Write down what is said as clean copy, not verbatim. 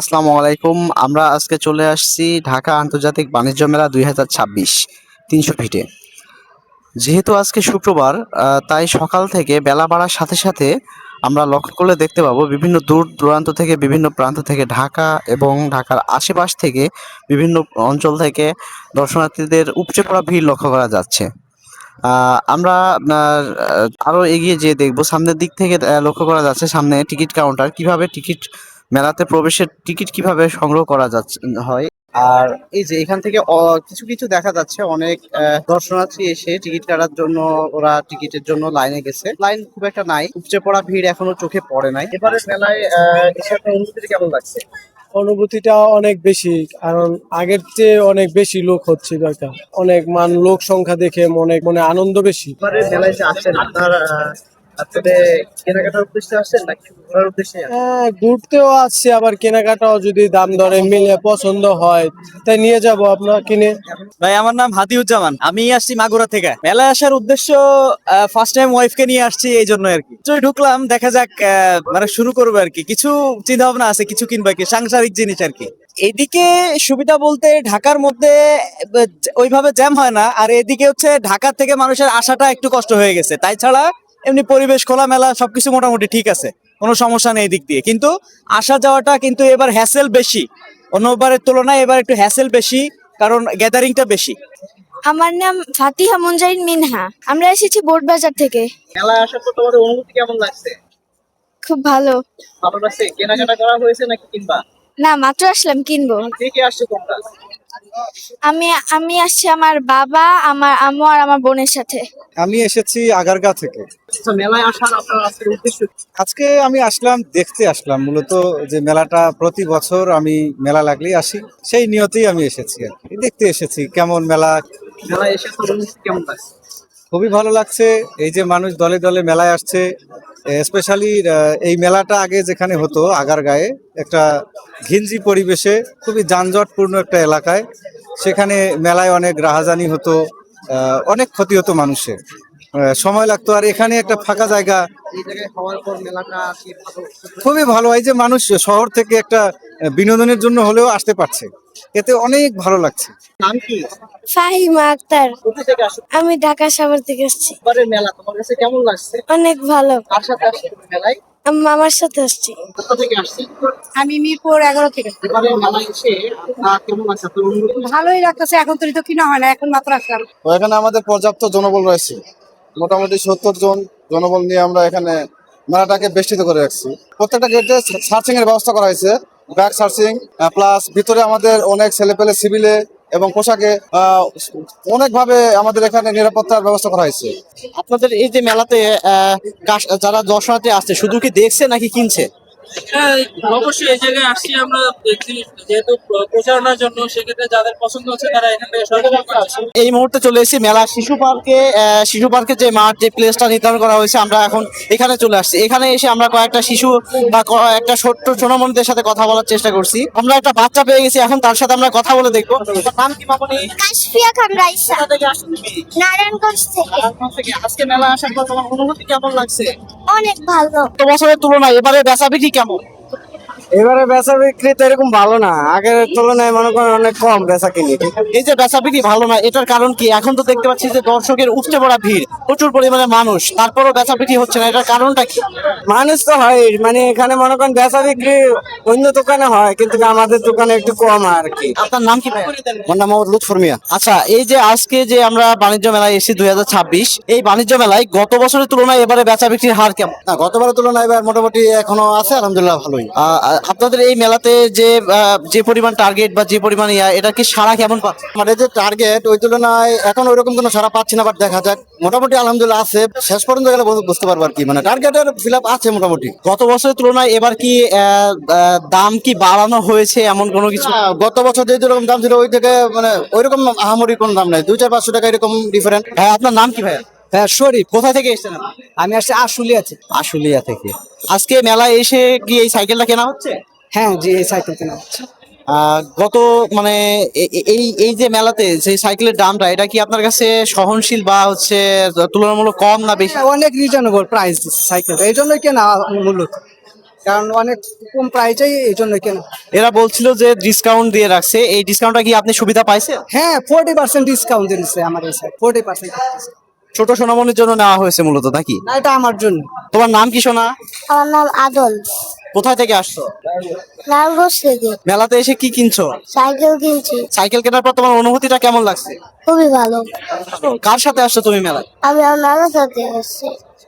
আসসালামু আলাইকুম। আমরা আজকে চলে আসছি ঢাকা আন্তর্জাতিক বাণিজ্য মেলা ২০২৬ ৩০০ ফিটে। যেহেতু আজকে শুক্রবার, তাই সকাল থেকে বেলা বাড়ার সাথে সাথে আমরা লক্ষ্য করলে দেখতে পাবো বিভিন্ন দূর দূরান্ত থেকে, বিভিন্ন প্রান্ত থেকে, ঢাকা এবং ঢাকার আশেপাশ থেকে, বিভিন্ন অঞ্চল থেকে দর্শনার্থীদের উপচে পড়া ভিড় লক্ষ্য করা যাচ্ছে। আমরা আপনার আরো এগিয়ে যেয়ে দেখবো সামনের দিক থেকে লক্ষ্য করা যাচ্ছে সামনে টিকিট কাউন্টার, কিভাবে টিকিট মেলাতে প্রবেশের টিকিট কিভাবে সংগ্রহ করা যাচ্ছে হয়। আর এই যে এখান থেকে কিছু কিছু দেখা যাচ্ছে অনেক দর্শনার্থী এসে টিকিট কাটার জন্য, ওরা টিকিটের জন্য লাইনে গেছে। লাইন খুব একটা নাই, উপচে পড়া ভিড় এখনো চোখে পড়ে নাই। এবারে মেলায় এসে আপনার অনুভূতি কেমন লাগছে? অনুভূতিটা অনেক বেশি, কারণ আগের চেয়ে অনেক বেশি লোক হচ্ছে দরকার। অনেক লোক সংখ্যা দেখে মনে আনন্দ বেশি। এবারে মেলায় যে আসছেন আপনার আসলে কেনাকাটার উদ্দেশ্যে আসছেন নাকি ঘোরার উদ্দেশ্যে আসছেন? হ্যাঁ, ঘুরতেও আসছি, আবার কেনাকাটাও যদি দাম দরে মিলে পছন্দ হয় তাই নিয়ে যাব আপনার কিনে। ভাই, আমার নাম হাতিউজ্জামান। আমি আসছি মাগুরা থেকে। মেলায় আসার উদ্দেশ্য, ফার্স্ট টাইম ওয়াইফকে নিয়ে আসছি, এই জন্য আর কি। তো ঢুকলাম, দেখা যাক, মানে শুরু করবো আর কি। কিছু চিন্তা ভাবনা আছে, কিছু কিনবো আর কি, সাংসারিক জিনিস আর কি। এদিকে সুবিধা বলতে ঢাকার মধ্যে ওইভাবে জ্যাম হয় না, আর এদিকে হচ্ছে ঢাকা থেকে মানুষের আসাটা একটু কষ্ট হয়ে গেছে। তাই ছাড়া এমনি পরিবেশ, খোলামেলা সবকিছু মোটামুটি ঠিক আছে, কোনো সমস্যা নেই এদিক দিয়ে। কিন্তু আসা যাওয়াটা কিন্তু এবার হ্যাসেল বেশি, অন্যবারের তুলনায় এবার একটু হ্যাসেল বেশি, কারণ গ্যাদারিংটা বেশি। আমার নাম ফাতিহা মুনজারিন মিনহা। আমরা এসেছি বোর্ড বাজার থেকে। মেলায় আসার পর তোমাদের অনুভূতি কেমন লাগছে? খুব ভালো। ভালো লাগছে? কেনাকাটা করা হয়েছে নাকি কিনবা? না, মাত্র আসলাম, কিনবো। কে কে আসছে তোমরা? আমি আমি আসছি আমার বাবা, আমার আম্মু আর আমার বোনের সাথে। আমি এসেছি আগারগা থেকে। আচ্ছা, মেলায় আসার আপনার আজকের উদ্দেশ্য কি? আজকে আমি দেখতে আসলাম মূলত, যে মেলাটা প্রতি বছর আমি মেলা লাগলেই আসি, সেই নিয়তেই আমি এসেছি আর কি। দেখতে এসেছি কেমন মেলা। মেলায় এসে তোর অনুভূতি কেমন লাগছে? খুবই ভালো লাগছে, এই যে মানুষ দলে দলে মেলায় আসছে। স্পেশালি এই মেলাটা আগে যেখানে হতো আগারগাঁয়ে, একটা ঘিঞ্জি পরিবেশে, খুবই যানজটপূর্ণ একটা এলাকায়, সেখানে মেলায় অনেক রাহাজানি হতো, অনেক ক্ষতি হতো মানুষের, সময় লাগতো। আর এখানে একটা ফাঁকা জায়গা, এই জায়গায় হওয়ার পর মেলাটা কি ভালো? খুবই ভালো। এই যে মানুষ শহর থেকে একটা বিনোদনের জন্য হলেও আসতে পারছে, এতে অনেক ভালো লাগছে। নাম কি? ফাহিমা আক্তার। কোথা থেকে আসছো? আমি ঢাকা সাভার থেকে আসছি। এবারের মেলা তোমার কাছে কেমন লাগছে? অনেক ভালো। কার সাথে আসছো তুমি মেলায়? আমি মামার সাথে আসছি। কোথা থেকে আসছি? আমি মিরপুর 11 থেকে। এবারের মেলায় এসে কেমন লাগছে তোর অনুভূতি? ভালোই লাগতেছে, এখন তো কিনা হয় না, এখন মাত্র আসলাম। তো এখানে আমাদের পর্যাপ্ত জনবল রয়েছে, মোটামুটি 70 জন জনবল নিয়ে আমরা এখানে মেলাটাকে বেষ্টিত করে রাখছি। প্রত্যেকটা গেটে সার্চিং এর ব্যবস্থা করা হয়েছে, ব্যাগ সার্চিং, প্লাস ভিতরে আমাদের অনেক ছেলেপেলে সিভিলে এবং পোশাকে অনেকভাবে আমাদের এখানে নিরাপত্তার ব্যবস্থা করা হয়েছে। আপনাদের এই যে মেলাতে যারা দর্শনার্থী আসছে, শুধু কি দেখছে নাকি কিনছে? হ্যাঁ, অবশ্যই এই জায়গায় আসছি আমরা দেখছি, যেহেতু প্রচারণার জন্য, সেক্ষেত্রে যাদের পছন্দ হচ্ছে তারা এখান থেকে সরাসরি পাচ্ছে। এই মুহূর্তে চলে এসেছি মেলা শিশু পার্কে যে মাঠ, যে প্লেসটা নির্ধারণ করা হয়েছে, আমরা এখন এখানে চলে আসছি। এখানে এসে আমরা কয়েকটা শিশু বা একটা ছোট্ট সোনামণিদের সাথে কথা বলার চেষ্টা করছি। আমরা একটা বাচ্চা পেয়ে গেছি, এখন তার সাথে আমরা কথা বলে দেখবো। তোমার নাম কি মামনি? কাশফিয়া খান রাইসা, কোথা থেকে আসছো তুমি? নারায়ণগঞ্জ থেকে। কোথা থেকে? আজকে মেলা আসার পর তোমার অনুভূতি কেমন লাগছে? অনেক ভালো। গত বছরের তুলনায় এবারে বেচা বিক্রি কেমন? এবারে বেচা বিক্রি তো এরকম ভালো না, আগের তুলনায় মনে করেন অনেক কম বেচা কিনি। এই যে বেচা বিক্রি ভালো না, এটার কারণ কি? এখন তো দেখতে পাচ্ছি যে দর্শকের উপচে পড়া ভিড়, প্রচুর পরিমাণে মানুষ, তারপরও বেচা বিক্রি হচ্ছে না, এটার কারণটা কি? মানুষ তো হয়, এখানে মনে করেন বেচা বিক্রি অন্য দোকানে হয়, কিন্তু আমাদের দোকানে একটু কম আর কি। আপনার নাম কি ভাই? আমার নাম মোহাম্মদ লুৎফর মিয়া। আচ্ছা, এই যে আজকে যে আমরা বাণিজ্য মেলায় এসেছি 2026, এই বাণিজ্য মেলায় গত বছরের তুলনায় এবারে বেচা বিক্রির হার কেমন? না, গতবারের তুলনায় এবার মোটামুটি এখনো আছে, আলহামদুলিল্লাহ ভালোই। আপনাদের এই মেলাতে যে পরিমাণ টার্গেট বা যে পরিমাণ এটা কি সারা কেমন পাচ্ছে? আমাদের যে টার্গেট ওই তুলনায় এখন ওইরকম কোনো সারা পাচ্ছি না, বাট দেখা যাক, মোটামুটি আলহামদুলিল্লাহ আছে। শেষ পর্যন্ত গেলে বুঝতে পারবো আর কি, টার্গেটের ফিল আপ আছে মোটামুটি। গত বছরের তুলনায় এবার কি দাম কি বাড়ানো হয়েছে এমন কোনো কিছু? গত বছর যেরকম দাম ছিল ওই থেকে ওইরকম আহামরি কোনো দাম নাই, 200-500 টাকা এরকম ডিফারেন্ট। হ্যাঁ, আপনার নাম কি ভাই? হ্যাঁ, শরীফ। কোথা থেকে এসেছেন আপনি? আমি আসছি আশুলিয়া থেকে। আশুলিয়া থেকে। আজকে মেলায় এসে কি এই সাইকেলটা কেনা হচ্ছে? হ্যাঁ জি, এই সাইকেল কেনা হচ্ছে। গত মানে এই যে মেলাতে যে সাইকেলের দামটা, এটা কি আপনার কাছে সহনশীল বা তুলনামূলক কম না বেশি? অনেক রিজনেবল প্রাইস দিচ্ছে সাইকেলটা, এই জন্যই কেনা মূলত। কারণ অনেক কম প্রাইসেই এই জন্য কেনা। এরা বলছিল যে ডিসকাউন্ট দিয়ে রাখছে, এই ডিসকাউন্টটা কি আপনি সুবিধা পাইছেন? হ্যাঁ 40% ডিসকাউন্ট দিচ্ছে আমার এই সাইড 40%। ছোট সোনামণির জন্য নেওয়া হয়েছে মূলত নাকি? না এটা আমার জন্য। তোমার নাম কি সোনা? আমার নাম আদল, কোথায় থেকে আসছো? লালগঞ্জ থেকে। মেলাতে এসে কি কিনছো? সাইকেল কিনছি। সাইকেল কেনার পর তোমার অনুভূতিটা কেমন লাগছে? খুবই ভালো। কার সাথে আসছো তুমি মেলায়? আমি আমার নানার সাথে আসছি।